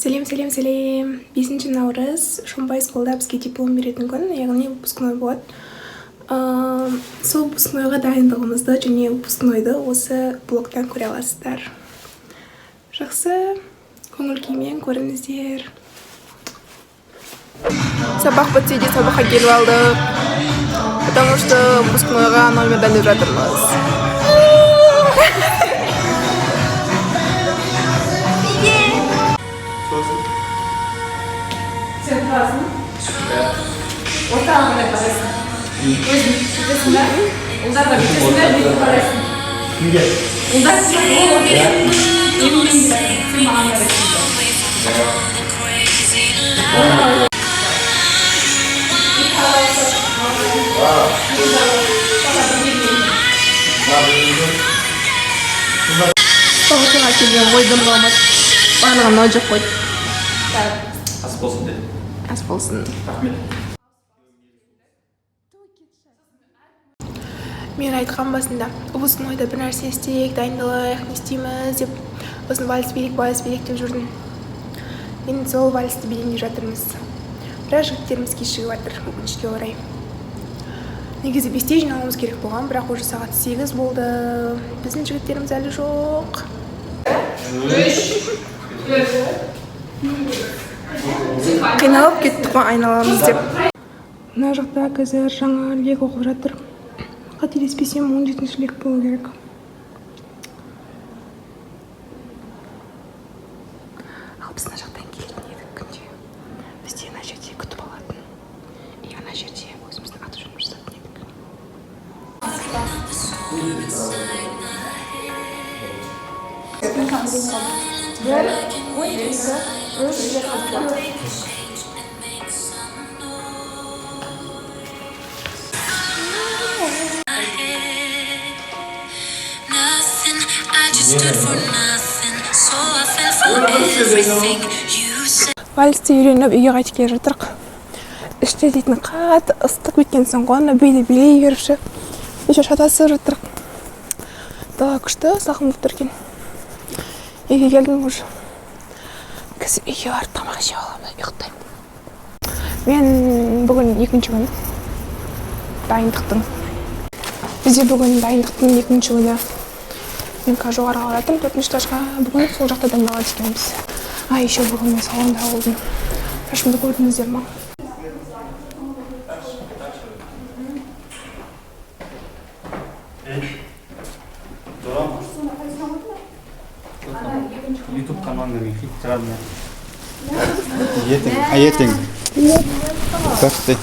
Сәлем. 5 наурыз Шомбай школда бізге диплом беретін күн, яғни выпускной болады. Сол выпускнойға дайындығымызды және выпускнойды осы блогтан көре аласыздар. Жақсы, көңіл күймен көріңіздер. Сабақ бітсе де сабаққа келіп алдық, потому что выпускнойға номер дайындап жатырмыз. Sen kalsın. Ortalama ne parasın? Özün bitesinden, onlar da bitesinden bir parasın. Niye? Onlar size o değil. Eminim de tüm anlarısında. Сабаққа келген қойдым ғамат. Барлығын өжіп қойды. Ас болсын деді. Ас болсын. Рахмет. Мен айтқан басында, выпускнойда бір нәрсе істейік, дайындалайық, не істейміз деп, сосын вальс билейік деп жүрдім. Енді сол вальсті билемей жатырмыз. Біраз жігіттеріміз кешігіп жатыр, өкінішке орай. Негізі 5-те жиналуымыз керек болған, бірақ уже сағат 8 болды. Біздің жігіттеріміз әлі жоқ. Қиналып кеттік қой айналамыз деп. Мына жақта қазір жаңа лек оқып жатыр. Қателеспесем 17-ші лек болу керек. Ал біз мына жақтан келетін едік күнде. Бізде ана жерде күтіп алатын. И ана жерде өзіміздің аты жөнімізді жазатын едік. Вальсті үйреніп үйге қайтып келе жатырық. Іште дейтін қатты ыстық өткен соң ғана билей беруші. Еще шатасып жатырық. Дала күшті, салқын болып тұр екен. Үйге келдім уже. Қазір үйге барып тамақ жеп аламын, ұйықтаймын. Мен бүгін 2-ші күн дайындықтың. Бізде бүгін дайындықтың 2-ші күні. Мен қазір жоғарыға баратым, 4-ші этажға. Бүгін сол жақта дайындалады екенбіз. Еще бүгін мен салонда болдым. Шашымды көрдіңіздер ма? YouTube kanalına hit çıkarmaya. Ертең. Көкте.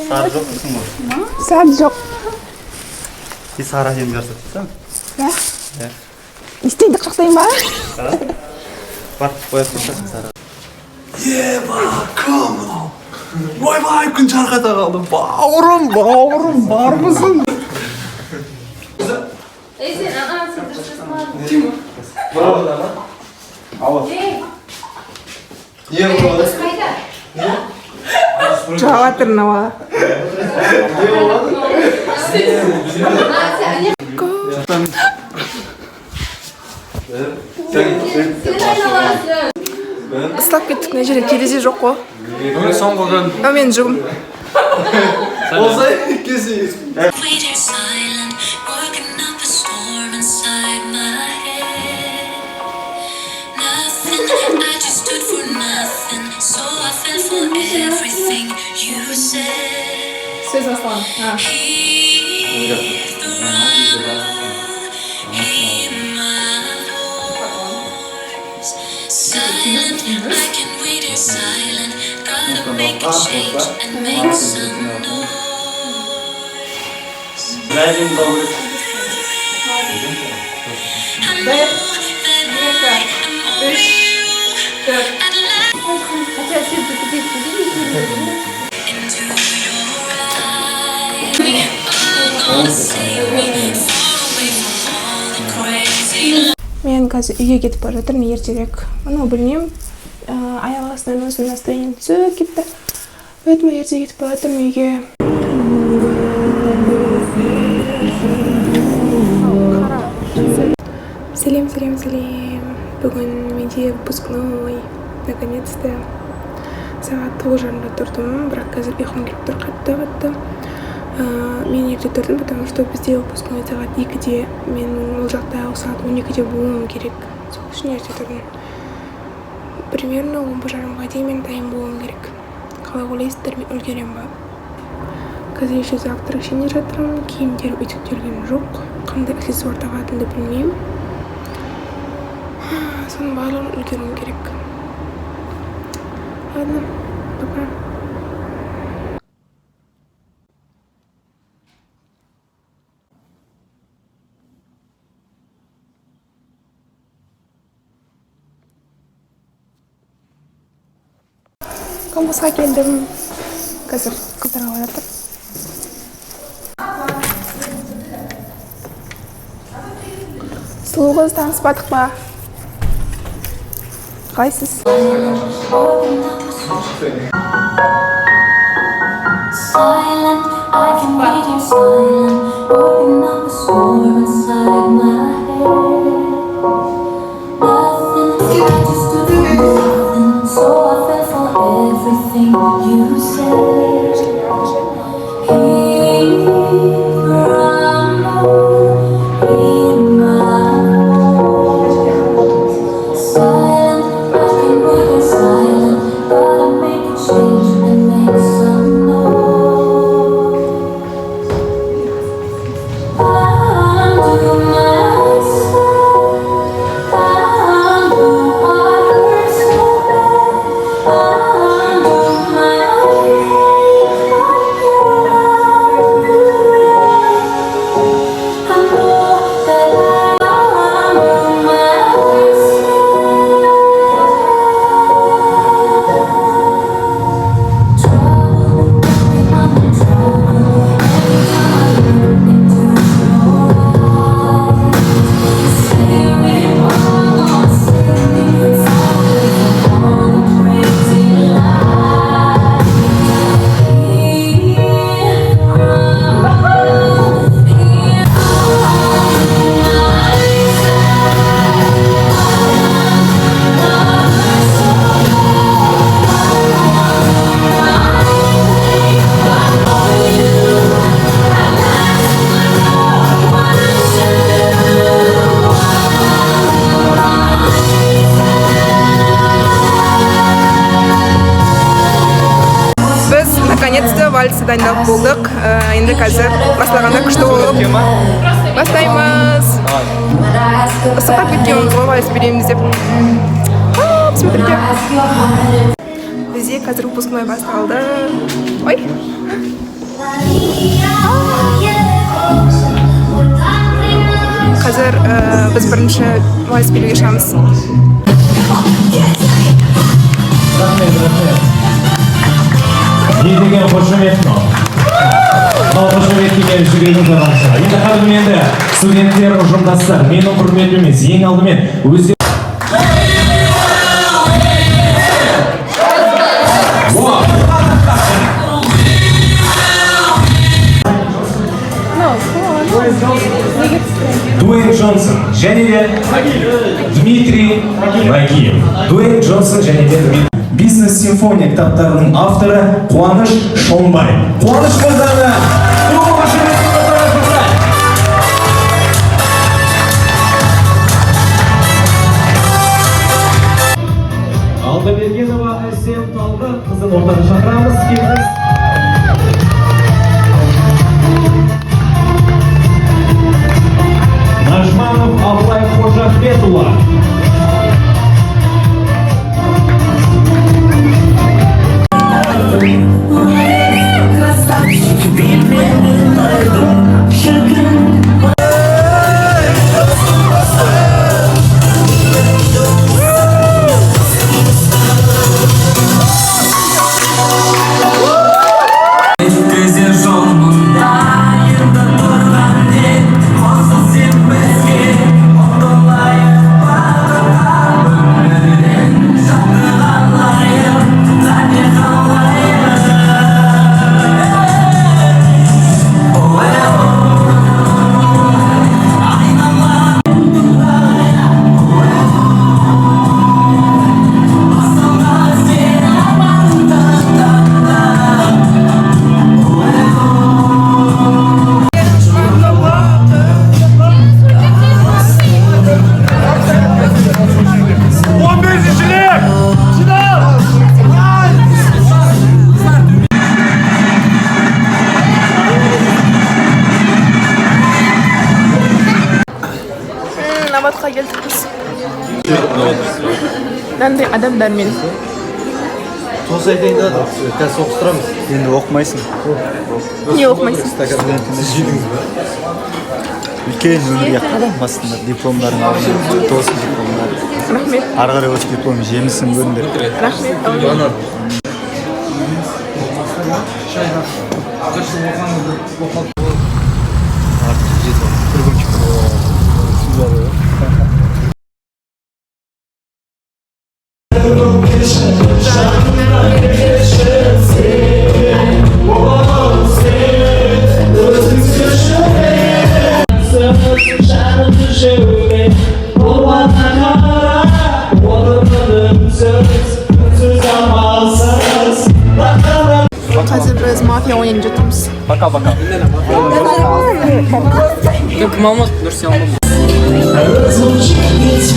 Сары жоқ дейсің ғой? Сары жоқ. Сары әдемі жасатсың? Иә. Істейді құшақтайын ба? Бар, қояп тұрсың сары. Come Ойбай, күн шарқата қалды. Бауырым, бар мısın? Bravo da lan. Al. Niye bu kadar? Жауатыр нава. Ыстап кеттік, мына жерде терезе жоқ қой. Бүгін соңғы күн. Мен жүгім. Olsa kesin. Söz aslan. Мен қазір үйге кетіп бара жатырмын ертерек. Оны білмеймін. Аяқ астынан өзім настроением түсіп кетті. Поэтому ерте кетіп бара жатырмын үйге. Сәлем. Бүгін менде выпускной. Наконец-то. Сағат 9:30 тұрдым, бірақ қазір ұйқым келіп тұр қатты. Мен ерте тұрдым, потому что бізде выпускной сағат 2-де. Мен ол жақта сағат 12-де болуым керек. Сол үшін ерте тұрдым. Примерно 10:30-ға дейін мен дайын болуым керек. Қалай ойлайсыздар, мен үлгерем ба? Қазір еще завтрак ішінде жатырмын, киімдер үтіктелген жоқ, қандай аксессуар тағатынымды білмеймін. Соның барлығын үлгеруім керек. Ладно, пока. Камбузға келдім. Қазір қыздарға бара жатыр. Сұлу қыз, таныспадық па? Қайсыз? Silent, I can read you silent. Open up a storm inside my head. Nothing, I just do nothing. So I fell for everything you said. Here I'm in my home. Silent, I can read you silent. Gotta make a change and make some noise. Undo myself, undo my hurt so bad, undo my I know that I undo myself. Trouble, I'm in trouble. Every time I look into your eyes, say me wrong, say me falling for the crazy lie. Here Біз наконец-то вальсі дайындалып болдық. Енді қазір бастағанда күшті болып бастаймыз. Ысықап кеткеніміз ғой вальс береміз деп. Посмотрите. Бізде қазір выпускной басталды. Ой. Қазір біз бірінші вальс беруге шығамыз. Не деген қошемет мынау. Мынау қошеметке мен жүрегім жарғанша. Енді қадірменді студенттер, ұжымдастар, менің құрметім емес, ең алдымен өздері Дуэйн Джонсон және де Дмитрий Нагиев. Дуэйн Джонсон және де Дмитрий. Бизнес-симфония кітаптарының авторы Қуаныш Шонбай. Қуаныш мырзаны Алдабергенова Әсем Талды қызын ортаға шақырамыз. Келіңіз. Нажманов Абылай Қожахметұлы. Woo! адам дәрмен. Тоз айтайын да, қазір соғыстырамыз. Енді оқымайсың. Не оқымайсың? Сіз жүйдіңіз бе? Үлкен өмірге қадам басында дипломдарын алдым. Тосын дипломдар. Рахмет. Ары қарай осы диплом жемісін көріңдер. Рахмет. Қазір біз мафия ойнап жатырмыз. Пока-пока. Кім алмады? Нұрсен алмады. Звучит ведь